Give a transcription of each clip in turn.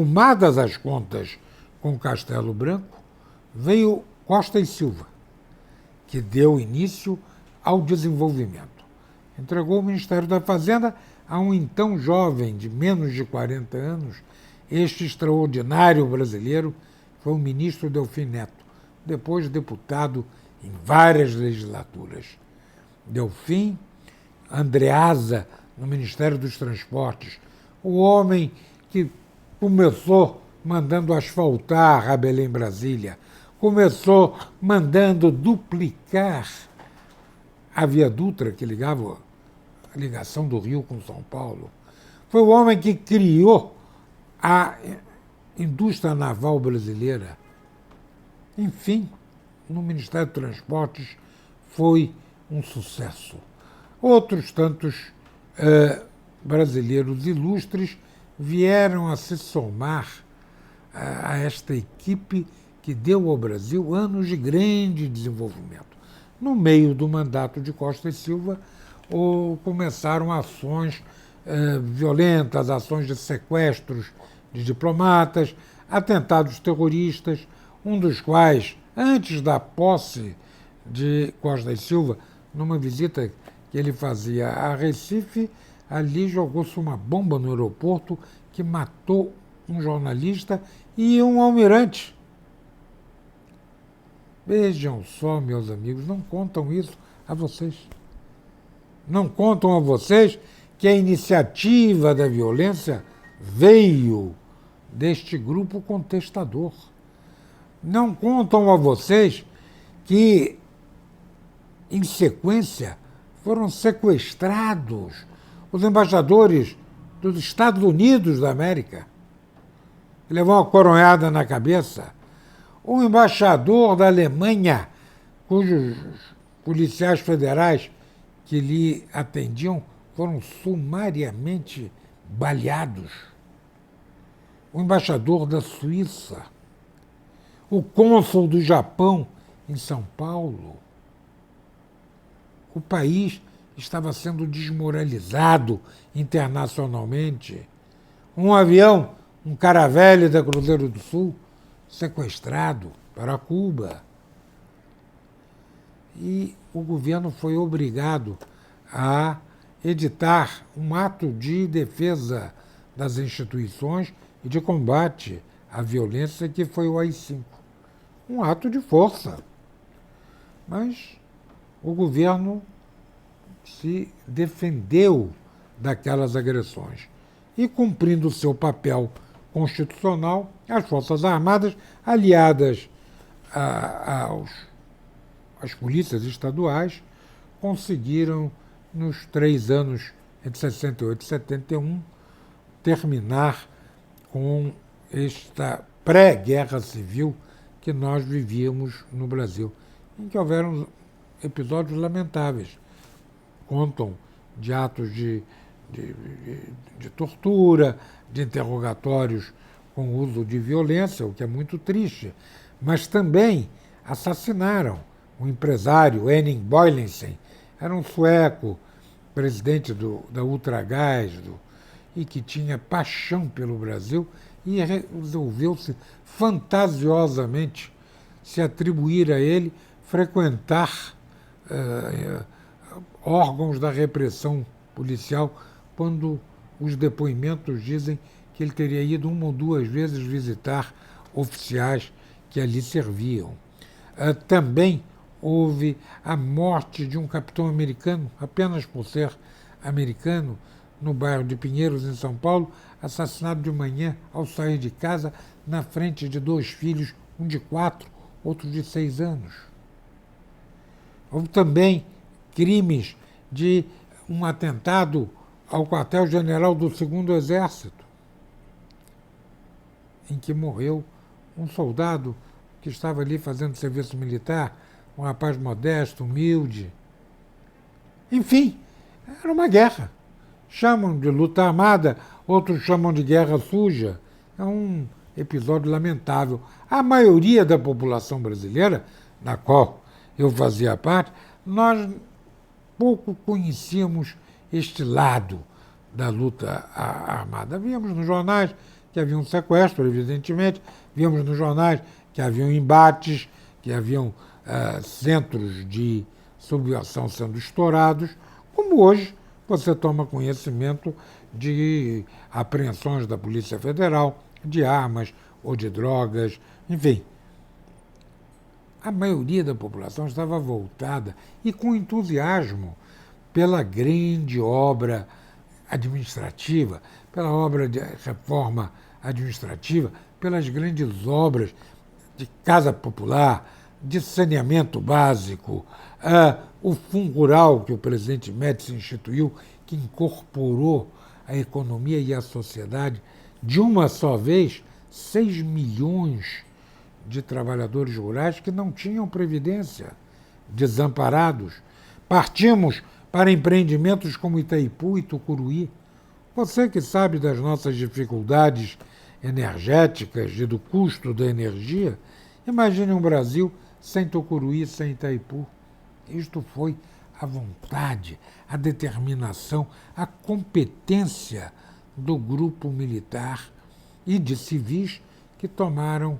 arrumadas as contas com Castelo Branco, veio Costa e Silva, que deu início ao desenvolvimento. Entregou o Ministério da Fazenda a um então jovem de menos de 40 anos, este extraordinário brasileiro foi o ministro Delfim Neto, depois deputado em várias legislaturas. Delfim, Andreasa, no Ministério dos Transportes, o homem que começou mandando asfaltar a Belém-Brasília, começou mandando duplicar a Via Dutra, que ligava a ligação do Rio com São Paulo. Foi o homem que criou a indústria naval brasileira. Enfim, no Ministério dos Transportes foi um sucesso. Outros tantos brasileiros ilustres vieram a se somar a esta equipe que deu ao Brasil anos de grande desenvolvimento. No meio do mandato de Costa e Silva, começaram ações violentas, ações de sequestros de diplomatas, atentados terroristas, um dos quais, antes da posse de Costa e Silva, numa visita que ele fazia a Recife, ali jogou-se uma bomba no aeroporto que matou um jornalista e um almirante. Vejam só, meus amigos, não contam isso a vocês. Não contam a vocês que a iniciativa da violência veio deste grupo contestador. Não contam a vocês que, em sequência, foram sequestrados os embaixadores dos Estados Unidos da América, que levou uma coronhada na cabeça, o embaixador da Alemanha, cujos policiais federais que lhe atendiam foram sumariamente baleados, o embaixador da Suíça, o cônsul do Japão em São Paulo. O país estava sendo desmoralizado internacionalmente. Um avião, um Caravelle da Cruzeiro do Sul, sequestrado para Cuba. E o governo foi obrigado a editar um ato de defesa das instituições e de combate à violência, que foi o AI-5. Um ato de força. Mas o governo se defendeu daquelas agressões. E, cumprindo o seu papel constitucional, as Forças Armadas, aliadas às polícias estaduais, conseguiram, nos 3 anos, entre 68 e 71, terminar com esta pré-guerra civil que nós vivíamos no Brasil, em que houveram episódios lamentáveis. Contam de atos de tortura, de interrogatórios com uso de violência, o que é muito triste, mas também assassinaram o empresário Henning Boylensen, era um sueco, presidente da Ultragás, e que tinha paixão pelo Brasil, e resolveu-se fantasiosamente se atribuir a ele frequentar órgãos da repressão policial, quando os depoimentos dizem que ele teria ido 1 ou 2 vezes visitar oficiais que ali serviam. Também houve a morte de um capitão americano, apenas por ser americano, no bairro de Pinheiros, em São Paulo, assassinado de manhã ao sair de casa, na frente de 2 filhos, um de 4, outro de 6 anos. Houve também crimes de um atentado ao quartel-general do 2º Exército, em que morreu um soldado que estava ali fazendo serviço militar, um rapaz modesto, humilde. Enfim, era uma guerra. Chamam de luta armada, outros chamam de guerra suja. É um episódio lamentável. A maioria da população brasileira, da qual eu fazia parte, nós pouco conhecíamos este lado da luta armada. Víamos nos jornais que havia um sequestro, evidentemente, víamos nos jornais que haviam embates, que haviam centros de subversão sendo estourados, como hoje você toma conhecimento de apreensões da Polícia Federal, de armas ou de drogas, enfim. A maioria da população estava voltada e com entusiasmo pela grande obra administrativa, pela obra de reforma administrativa, pelas grandes obras de casa popular, de saneamento básico, o Fundo Rural que o presidente Médici instituiu, que incorporou a economia e a sociedade de uma só vez, 6 milhões de trabalhadores rurais que não tinham previdência, desamparados. Partimos para empreendimentos como Itaipu e Tucuruí. Você que sabe das nossas dificuldades energéticas e do custo da energia, imagine um Brasil sem Tucuruí, sem Itaipu. Isto foi a vontade, a determinação, a competência do grupo militar e de civis que tomaram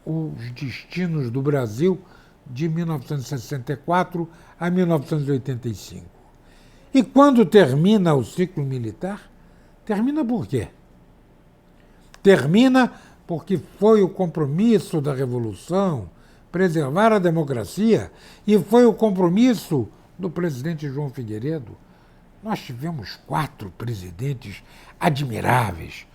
os destinos do Brasil de 1964 a 1985. E quando termina o ciclo militar, termina por quê? Termina porque foi o compromisso da Revolução preservar a democracia e foi o compromisso do presidente João Figueiredo. Nós tivemos 4 presidentes admiráveis: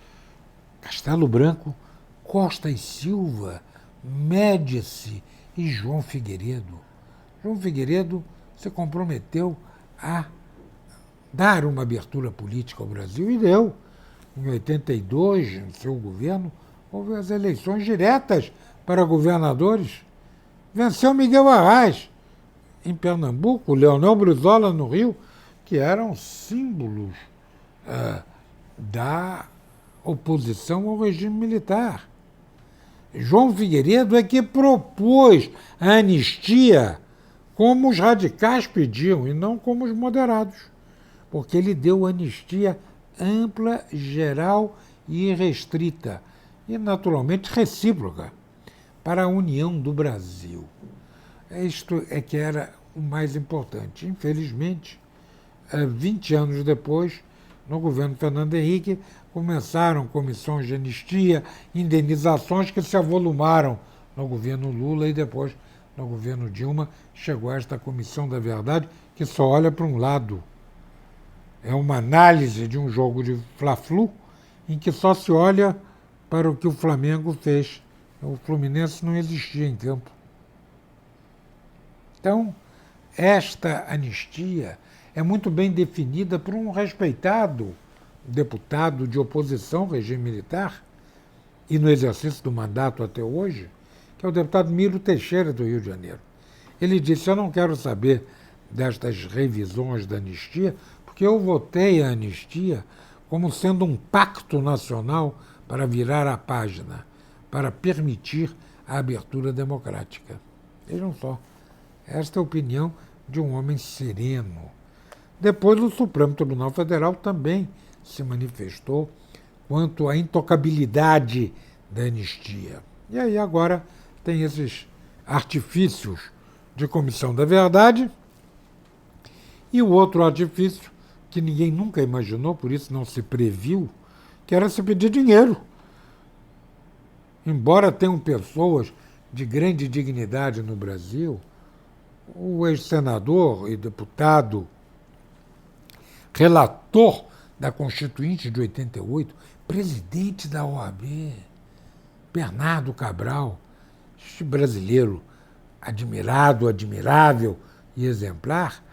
Castelo Branco, Costa e Silva, Médici e João Figueiredo. João Figueiredo se comprometeu a dar uma abertura política ao Brasil e deu. Em 82, no seu governo, houve as eleições diretas para governadores. Venceu Miguel Arraes em Pernambuco, Leonel Brizola no Rio, que eram símbolos da oposição ao regime militar. João Figueiredo é que propôs a anistia como os radicais pediam e não como os moderados, porque ele deu anistia ampla, geral e irrestrita e, naturalmente, recíproca para a união do Brasil. Isto é que era o mais importante. Infelizmente, 20 anos depois, no governo Fernando Henrique, começaram comissões de anistia, indenizações que se avolumaram no governo Lula e depois, no governo Dilma, chegou esta Comissão da Verdade, que só olha para um lado. É uma análise de um jogo de Fla-Flu em que só se olha para o que o Flamengo fez. O Fluminense não existia em campo. Então, esta anistia é muito bem definida por um respeitado deputado de oposição ao regime militar e no exercício do mandato até hoje, que é o deputado Miro Teixeira, do Rio de Janeiro. Ele disse: eu não quero saber destas revisões da anistia, porque eu votei a anistia como sendo um pacto nacional para virar a página, para permitir a abertura democrática. Vejam só, esta é a opinião de um homem sereno. Depois, o Supremo Tribunal Federal também se manifestou quanto à intocabilidade da anistia. E aí agora tem esses artifícios de Comissão da Verdade e o outro artifício que ninguém nunca imaginou, por isso não se previu, que era se pedir dinheiro. Embora tenham pessoas de grande dignidade no Brasil, o ex-senador e deputado, relator da Constituinte de 88, presidente da OAB, Bernardo Cabral, este brasileiro admirado, admirável e exemplar,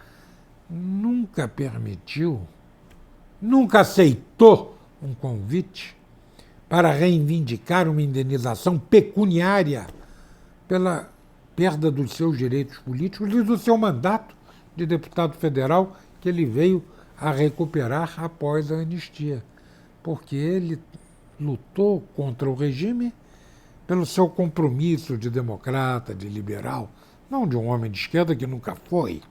nunca permitiu, nunca aceitou um convite para reivindicar uma indenização pecuniária pela perda dos seus direitos políticos e do seu mandato de deputado federal que ele veio a recuperar após a anistia, porque ele lutou contra o regime pelo seu compromisso de democrata, de liberal, não de um homem de esquerda que nunca foi.